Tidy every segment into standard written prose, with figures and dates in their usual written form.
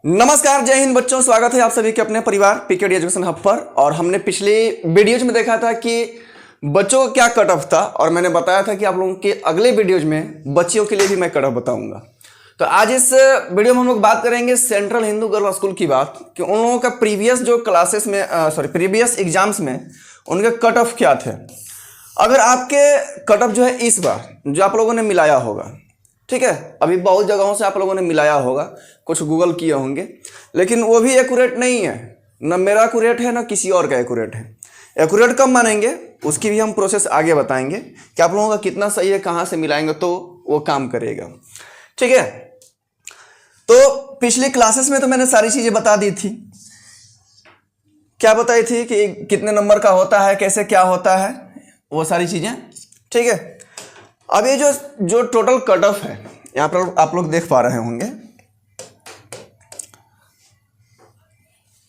नमस्कार, जय हिंद बच्चों। स्वागत है आप सभी के अपने परिवार पीकेडी एजुकेशन हब पर। और हमने पिछली वीडियोज में देखा था कि बच्चों का क्या कट ऑफ था और मैंने बताया था कि आप लोगों के अगले वीडियोज में बच्चियों के लिए भी मैं कट ऑफ बताऊंगा। तो आज इस वीडियो में हम लोग बात करेंगे सेंट्रल हिंदू गर्ल स्कूल की बात कि उन लोगों का प्रीवियस जो क्लासेस में प्रीवियस एग्जाम्स में उनके कट ऑफ क्या थे। अगर आपके कट ऑफ जो है इस बार जो आप लोगों ने मिलाया होगा, ठीक है, अभी बहुत जगहों से आप लोगों ने मिलाया होगा, कुछ गूगल किए होंगे, लेकिन वो भी एक्यूरेट नहीं है। न मेरा एक्यूरेट है, न किसी और का एक्यूरेट है। एक्यूरेट कब मानेंगे उसकी भी हम प्रोसेस आगे बताएंगे कि आप लोगों का कितना सही है, कहाँ से मिलाएंगे तो वो काम करेगा, ठीक है। तो पिछली क्लासेस में तो मैंने सारी चीज़ें बता दी थी। क्या बताई थी कि कितने नंबर का होता है, कैसे क्या होता है, वो सारी चीज़ें, ठीक है। अब ये जो टोटल कट ऑफ है यहाँ पर आप लोग देख पा रहे होंगे,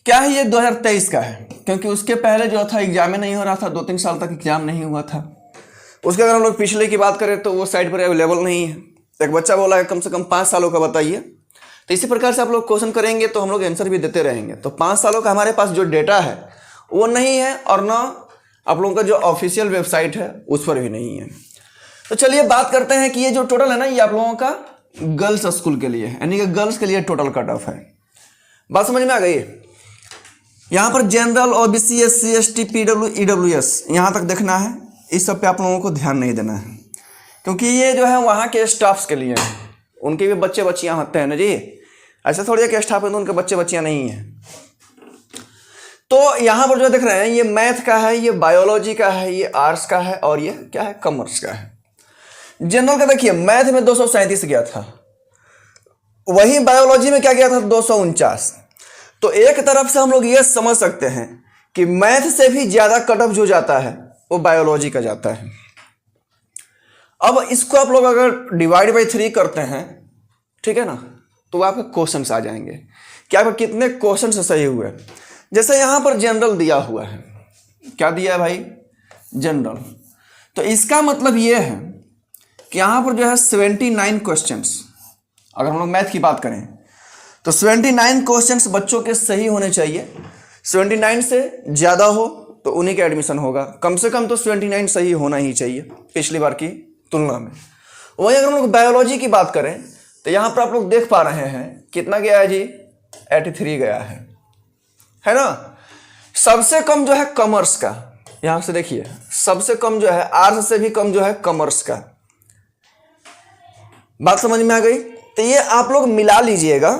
क्या है, ये 2023 का है, क्योंकि उसके पहले जो था एग्जाम नहीं हो रहा था, 2-3 साल तक एग्जाम नहीं हुआ था। उसके अगर हम लोग पिछले की बात करें तो वो साइट पर अवेलेबल नहीं है। एक बच्चा बोला है कम से कम 5 सालों का बताइए, तो इसी प्रकार से आप लोग क्वेश्चन करेंगे तो हम लोग आंसर भी देते रहेंगे। तो 5 सालों का हमारे पास जो डेटा है वो नहीं है, और ना आप लोगों का जो ऑफिशियल वेबसाइट है उस पर भी नहीं है। तो चलिए बात करते हैं कि ये जो टोटल है ना, ये आप लोगों का गर्ल्स स्कूल के लिए है, यानी कि गर्ल्स के लिए टोटल कट ऑफ है। बात समझ में आ गई। यहाँ पर general, OBC, SC, ST, PW, EWS यहाँ तक देखना है। इस सब पे आप लोगों को ध्यान नहीं देना है, क्योंकि ये जो है वहाँ के स्टाफ्स के लिए है। उनके भी बच्चे बच्चियाँ होते हैं ना जी, ऐसे थोड़ी एक स्टाफ है तो उनके बच्चे बच्चियाँ नहीं हैं। तो यहाँ पर जो देख रहे हैं ये मैथ का है, ये बायोलॉजी का है, ये आर्ट्स का है, और ये क्या है, कॉमर्स का है। जनरल का देखिए मैथ में 237 गया था, वही बायोलॉजी में क्या गया था, 249। तो एक तरफ से हम लोग ये समझ सकते हैं कि मैथ से भी ज्यादा कट ऑफ जो जाता है वो बायोलॉजी का जाता है। अब इसको आप लोग अगर डिवाइड बाई 3 करते हैं, ठीक है ना, तो आपके क्वेश्चंस आ जाएंगे कि आपके कितने क्वेश्चन सही हुए। जैसे यहाँ पर जनरल दिया हुआ है, क्या दिया है भाई, जनरल। तो इसका मतलब ये है कि यहाँ पर जो है 79 क्वेश्चंस, अगर हम लोग मैथ की बात करें तो 79 क्वेश्चंस बच्चों के सही होने चाहिए। 79 से ज़्यादा हो तो उन्हीं का एडमिशन होगा, कम से कम तो 79 सही होना ही चाहिए पिछली बार की तुलना में। वहीं अगर हम लोग बायोलॉजी की बात करें तो यहाँ पर आप लोग देख पा रहे हैं कितना गया है जी, 83 गया है ना। सबसे कम जो है कॉमर्स का, यहाँ से देखिए सबसे कम जो है, आर्ट्स से भी कम जो है कॉमर्स का। बात समझ में आ गई। तो ये आप लोग मिला लीजिएगा,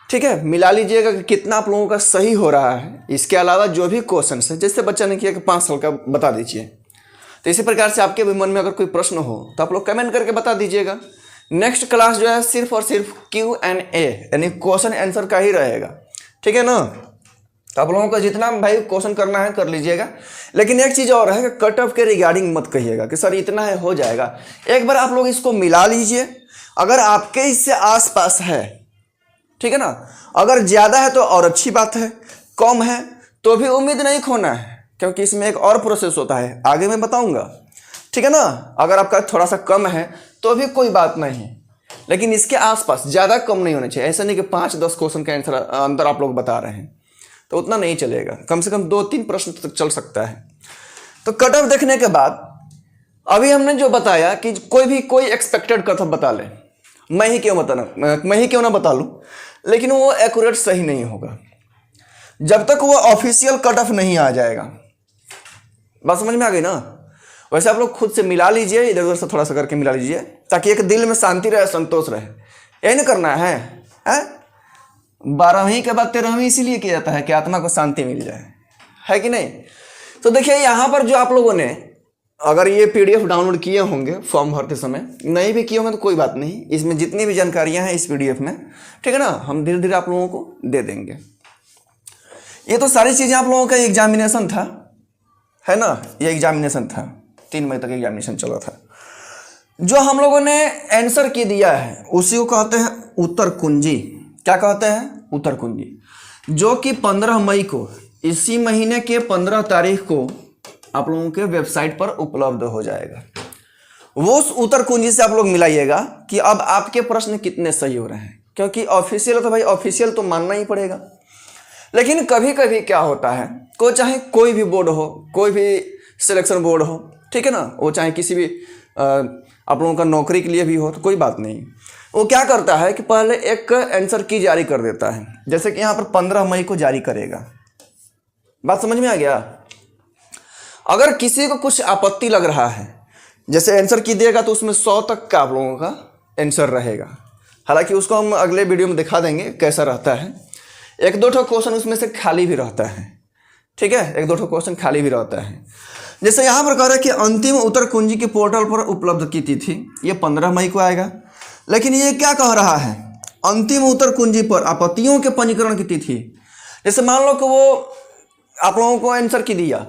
ठीक है, मिला लीजिएगा कि कितना आप लोगों का सही हो रहा है। इसके अलावा जो भी क्वेश्चन है, जैसे बच्चा ने किया कि 5 साल का बता दीजिए, तो इसी प्रकार से आपके भी मन में अगर कोई प्रश्न हो तो आप लोग कमेंट करके बता दीजिएगा। नेक्स्ट क्लास जो है सिर्फ और सिर्फ Q&A यानी क्वेश्चन आंसर का ही रहेगा, ठीक है ना। तो आप लोगों को जितना भाई क्वेश्चन करना है कर लीजिएगा, लेकिन एक चीज़ और है कि कट ऑफ के रिगार्डिंग मत कहिएगा कि सर इतना है हो जाएगा। एक बार आप लोग इसको मिला लीजिए, अगर आपके इससे आसपास है, ठीक है ना, अगर ज़्यादा है तो और अच्छी बात है, कम है तो भी उम्मीद नहीं खोना है, क्योंकि इसमें एक और प्रोसेस होता है, आगे मैं बताऊंगा, ठीक है ना। अगर आपका थोड़ा सा कम है तो भी कोई बात नहीं, लेकिन इसके आसपास, ज़्यादा कम नहीं होना चाहिए। ऐसा नहीं कि 5-10 क्वेश्चन के आंसर अंदर आप लोग बता रहे हैं, तो उतना नहीं चलेगा, कम से कम 2-3 प्रश्न तक चल सकता है। तो कट ऑफ देखने के बाद अभी हमने जो बताया कि कोई एक्सपेक्टेड कट ऑफ बता ले, मैं ही क्यों ना बता लूँ, लेकिन वो एक्यूरेट सही नहीं होगा जब तक वो ऑफिशियल कट ऑफ नहीं आ जाएगा। बात समझ में आ गई ना। वैसे आप लोग खुद से मिला लीजिए, इधर उधर से थोड़ा सा करके मिला लीजिए, ताकि एक दिल में शांति रहे, संतोष रहे। यही नहीं करना है, 12वीं के बाद 13वीं इसीलिए किया जाता है कि आत्मा को शांति मिल जाए, है कि नहीं। तो देखिए यहाँ पर जो आप लोगों ने अगर ये PDF डाउनलोड किए होंगे फॉर्म भरते समय, नहीं भी किए होंगे तो कोई बात नहीं, इसमें जितनी भी जानकारियाँ हैं इस PDF में, ठीक है ना, हम धीरे धीरे आप लोगों को दे देंगे। ये तो सारी चीज़ें आप लोगों का एग्जामिनेशन था, है ना, ये एग्जामिनेशन था, 3 मई तक एग्जामिनेशन चला था। जो हम लोगों ने आंसर की दिया है उसी को कहते हैं उत्तर कुंजी। क्या कहते हैं, उत्तर कुंजी, जो कि 15 मई को, इसी महीने के 15 तारीख को आप लोगों के वेबसाइट पर उपलब्ध हो जाएगा। वो उस उत्तर कुंजी से आप लोग मिलाइएगा कि अब आपके प्रश्न कितने सही हो रहे हैं, क्योंकि ऑफिशियल तो भाई ऑफिशियल तो मानना ही पड़ेगा। लेकिन कभी कभी क्या होता है, चाहे कोई भी बोर्ड हो, कोई भी सिलेक्शन बोर्ड हो, ठीक है ना, वो चाहे किसी भी आप लोगों का नौकरी के लिए भी हो तो कोई बात नहीं, वो क्या करता है कि पहले एक आंसर की जारी कर देता है। जैसे कि यहाँ पर 15 मई को जारी करेगा। बात समझ में आ गया? अगर किसी को कुछ आपत्ति लग रहा है, जैसे आंसर की देगा तो उसमें 100 तक का आप लोगों का आंसर रहेगा। हालांकि उसको हम अगले वीडियो में दिखा देंगे कैसा रहता है। एक दो क्वेश्चन उसमें से खाली भी रहता है, ठीक है, एक दो क्वेश्चन खाली भी रहता है। जैसे यहाँ पर कह रहा है कि अंतिम उत्तर कुंजी के पोर्टल पर उपलब्ध की तिथि, ये 15 मई को आएगा। लेकिन ये क्या कह रहा है, अंतिम उत्तर कुंजी पर आपत्तियों के पंजीकरण की तिथि। जैसे मान लो कि वो आप लोगों को आंसर की दिया,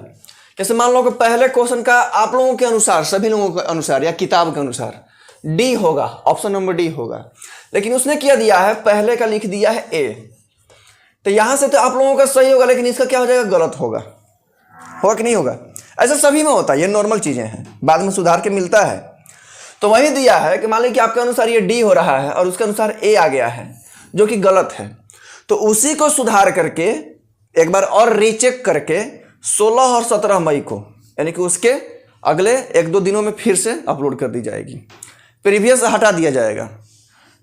जैसे मान लो कि पहले क्वेश्चन का आप लोगों के अनुसार, सभी लोगों के अनुसार या किताब के अनुसार डी होगा, ऑप्शन नंबर डी होगा, लेकिन उसने क्या दिया है, पहले का लिख दिया है ए, तो यहां से तो आप लोगों का सही होगा, लेकिन इसका क्या हो जाएगा, गलत होगा कि नहीं होगा? ऐसा सभी में होता है, ये नॉर्मल चीजें हैं, बाद में सुधार के मिलता है। तो वही दिया है कि मान लीजिए कि आपके अनुसार ये डी हो रहा है और उसके अनुसार ए आ गया है, जो कि गलत है, तो उसी को सुधार करके एक बार और रीचेक करके 16 और 17 मई को, यानी कि उसके अगले एक दो दिनों में फिर से अपलोड कर दी जाएगी। प्रीवियस हटा दिया जाएगा।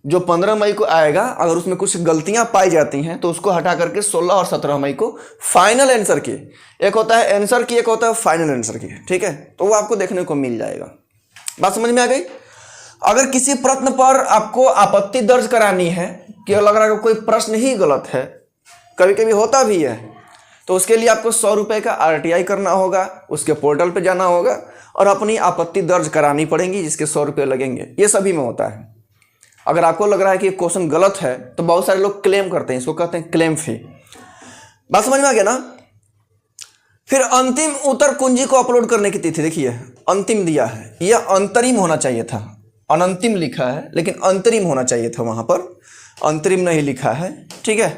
जो 15 मई को आएगा, अगर उसमें कुछ गलतियां पाई जाती हैं तो उसको हटा करके 16 और 17 मई को फाइनल आंसर की, एक होता है आंसर की, एक होता है फाइनल आंसर की, ठीक है, तो वो आपको देखने को मिल जाएगा। बात समझ में आ गई? अगर किसी प्रश्न पर आपको आपत्ति दर्ज करानी है कि लग रहा है कि कोई प्रश्न ही गलत है, कभी कभी होता भी है, तो उसके लिए आपको 100 रुपये का RTI करना होगा, उसके पोर्टल पे जाना होगा और अपनी आपत्ति दर्ज करानी पड़ेगी, जिसके 100 रुपये लगेंगे। ये सभी में होता है। अगर आपको लग रहा है कि क्वेश्चन गलत है तो बहुत सारे लोग क्लेम करते हैं, इसको कहते हैं क्लेम फी। बात समझ में आ गया ना? फिर अंतिम उत्तर कुंजी को अपलोड करने की तिथि, देखिए अंतिम दिया है, यह अंतरिम होना चाहिए था, अनंतिम लिखा है लेकिन अंतरिम होना चाहिए था, वहां पर अंतरिम नहीं लिखा है, ठीक है।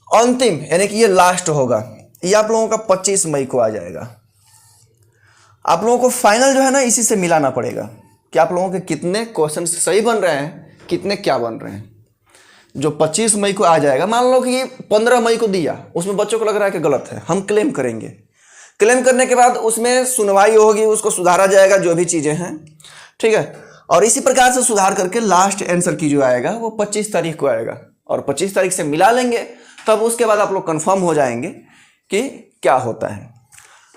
अंतिम यानी कि ये लास्ट होगा, ये आप लोगों का 25 मई को आ जाएगा। आप लोगों को फाइनल जो है ना इसी से मिलाना पड़ेगा कि आप लोगों के कितने क्वेश्चन सही बन रहे हैं, कितने क्या बन रहे हैं। जो 25 मई को आ जाएगा, मान लो कि 15 मई को दिया, उसमें बच्चों को लग रहा है कि गलत है, हम क्लेम करेंगे। क्लेम करने के बाद उसमें सुनवाई होगी, उसको सुधारा जाएगा, जो भी चीज़ें हैं, ठीक है। और इसी प्रकार से सुधार करके लास्ट आंसर की जो आएगा वो 25 तारीख को आएगा, और 25 तारीख से मिला लेंगे, तब उसके बाद आप लोग कंफर्म हो जाएंगे कि क्या होता है।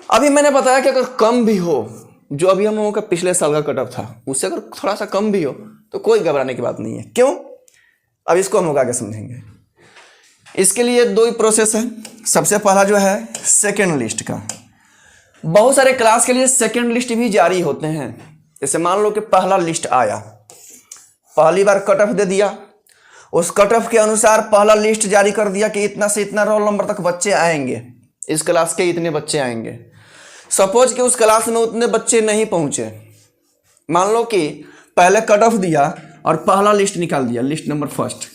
अभी मैंने बताया कि अगर कम भी हो, जो अभी हम लोगों का पिछले साल का कट ऑफ था, उससे अगर थोड़ा सा कम भी हो तो कोई घबराने की बात नहीं है। क्यों? अब इसको हम लोग आगे समझेंगे। इसके लिए 2 ही प्रोसेस है। सबसे पहला जो है सेकेंड लिस्ट का, बहुत सारे क्लास के लिए सेकेंड लिस्ट भी जारी होते हैं। जैसे मान लो कि पहला लिस्ट आया, पहली बार कट ऑफ दे दिया, उस कट ऑफ के अनुसार पहला लिस्ट जारी कर दिया कि इतना से इतना रोल नंबर तक बच्चे आएंगे, इस क्लास के इतने बच्चे आएंगे। सपोज कि उस क्लास में उतने बच्चे नहीं पहुंचे, मान लो कि पहले कट ऑफ दिया और पहला लिस्ट निकाल दिया, लिस्ट नंबर फर्स्ट,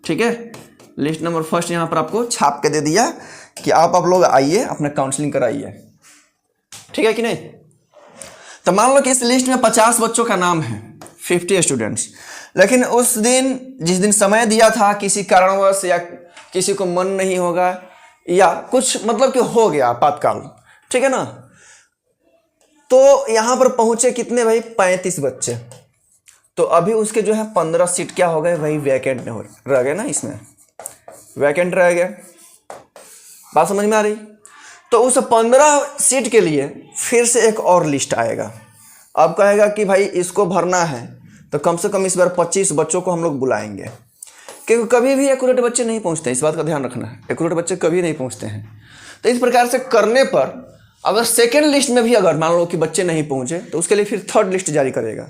ठीक है, लिस्ट नंबर फर्स्ट यहाँ पर आपको छाप के दे दिया कि आप लोग आइए अपना काउंसलिंग कराइए, ठीक है कि नहीं। तो मान लो कि इस लिस्ट में 50 बच्चों का नाम है, 50 स्टूडेंट्स, लेकिन उस दिन जिस दिन समय दिया था किसी कारणवश या किसी को मन नहीं होगा या कुछ मतलब कि हो गया आपातकाल, ठीक है ना, तो यहां पर पहुंचे कितने भाई, 35 बच्चे। तो अभी उसके जो है 15 सीट क्या हो गए भाई, वैकेंट में रह गए ना, इसमें वैकेंट रह गए। बात समझ में आ रही? तो उस 15 सीट के लिए फिर से एक और लिस्ट आएगा। अब कहेगा कि भाई इसको भरना है तो कम से कम इस बार 25 बच्चों को हम लोग बुलाएंगे, क्योंकि कभी भी एक्यूरेट बच्चे नहीं पहुंचते, इस बात का ध्यान रखना है, एक्यूरेट बच्चे कभी नहीं पहुंचते हैं। तो इस प्रकार से करने पर अगर सेकेंड लिस्ट में भी अगर मान लो कि बच्चे नहीं पहुंचे तो उसके लिए फिर थर्ड लिस्ट जारी करेगा।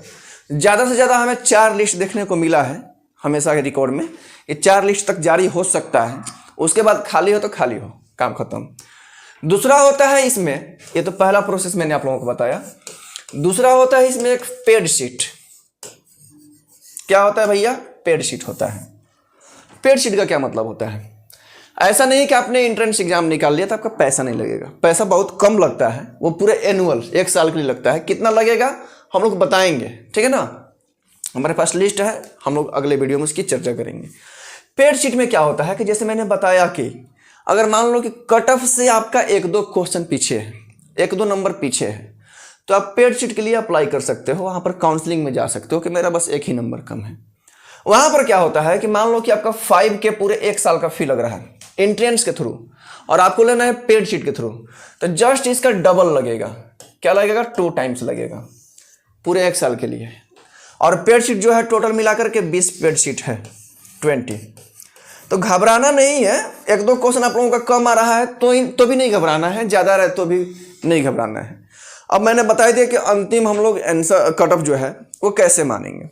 ज़्यादा से ज़्यादा हमें 4 लिस्ट देखने को मिला है हमेशा के रिकॉर्ड में, ये 4 लिस्ट तक जारी हो सकता है, उसके बाद खाली हो तो खाली हो, काम खत्म। दूसरा होता है इसमें, ये तो पहला प्रोसेस मैंने आप लोगों को बताया, दूसरा होता है इसमें एक पेड शीट। क्या होता है भैया? पेड शीट होता है। पेड शीट का क्या मतलब होता है? ऐसा नहीं कि आपने एंट्रेंस एग्जाम निकाल लिया तो आपका पैसा नहीं लगेगा, पैसा बहुत कम लगता है, वो पूरे एनुअल 1 साल के लिए लगता है। कितना लगेगा हम लोग बताएंगे, ठीक है ना। हमारे पास लिस्ट है, हम लोग अगले वीडियो में उसकी चर्चा करेंगे। पेड शीट में क्या होता है कि जैसे मैंने बताया कि अगर मान लो कि कट ऑफ से आपका 1-2 क्वेश्चन पीछे है, 1-2 नंबर पीछे है, तो आप पेड शीट के लिए अप्लाई कर सकते हो, वहाँ पर काउंसलिंग में जा सकते हो कि मेरा बस 1 ही नंबर कम है। वहाँ पर क्या होता है कि मान लो कि आपका 5 के पूरे 1 साल का फी लग रहा है एंट्रेंस के थ्रू, और आपको लेना है पेड शीट के थ्रू, तो जस्ट इसका डबल लगेगा। क्या लगेगा? 2 टाइम्स लगेगा पूरे 1 साल के लिए। और पेड शीट जो है टोटल मिलाकर के 20 पेड शीट है, 20। तो घबराना नहीं है, 1-2 क्वेश्चन आप लोगों का कम आ रहा है तो भी नहीं घबराना है, ज़्यादा रहे तो भी नहीं घबराना है। अब मैंने बता दिया कि अंतिम हम लोग आंसर कट ऑफ जो है वो कैसे मानेंगे।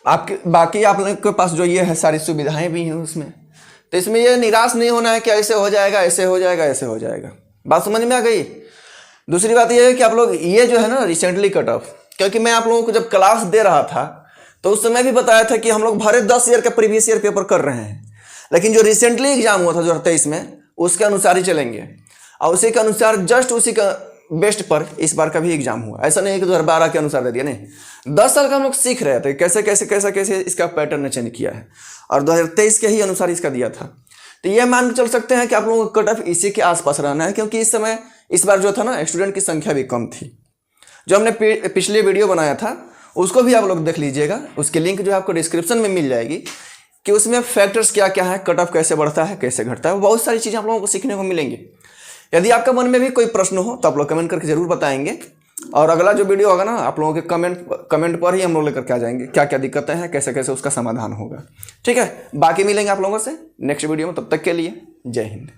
आपके बाकी आप लोगों के पास जो ये है सारी सुविधाएं भी हैं उसमें, तो इसमें ये निराश नहीं होना है कि ऐसे हो जाएगा, ऐसे हो जाएगा, ऐसे हो जाएगा। बात समझ में आ गई? दूसरी बात ये है कि आप लोग ये जो है ना रिसेंटली कट ऑफ, क्योंकि मैं आप लोगों को जब क्लास दे रहा था तो उस समय भी बताया था कि हम लोग भरे 10 ईयर का प्रीवियस ईयर पेपर कर रहे हैं, लेकिन जो रिसेंटली एग्जाम हुआ था 2023 में उसके अनुसार ही चलेंगे, और उसी के अनुसार जस्ट उसी का बेस्ट पर इस बार का भी एग्जाम हुआ। ऐसा नहीं है कि 2012 के अनुसार दे दिया, नहीं, 10 साल का हम लोग सीख रहे थे कैसे कैसे कैसे कैसे इसका पैटर्न ने चेंज किया है, और 2023 के ही अनुसार इसका दिया था। तो ये मान के चल सकते हैं कि आप लोगों को कट ऑफ इसी के आसपास रहना है, क्योंकि इस समय इस बार जो था ना स्टूडेंट की संख्या भी कम थी। जो हमने पिछले वीडियो बनाया था उसको भी आप लोग देख लीजिएगा, उसकी लिंक जो है आपको डिस्क्रिप्शन में मिल जाएगी, कि उसमें फैक्टर्स क्या क्या है, कट ऑफ कैसे बढ़ता है, कैसे घटता है, बहुत सारी चीज़ें आप लोगों को सीखने को मिलेंगी। यदि आपका मन में भी कोई प्रश्न हो तो आप लोग कमेंट करके जरूर बताएंगे, और अगला जो वीडियो होगा ना आप लोगों के कमेंट पर ही हम लोग लेकर के आ जाएंगे, क्या क्या दिक्कतें हैं, कैसे कैसे उसका समाधान होगा। ठीक है, बाकी मिलेंगे आप लोगों से नेक्स्ट वीडियो में, तब तक के लिए जय हिंद।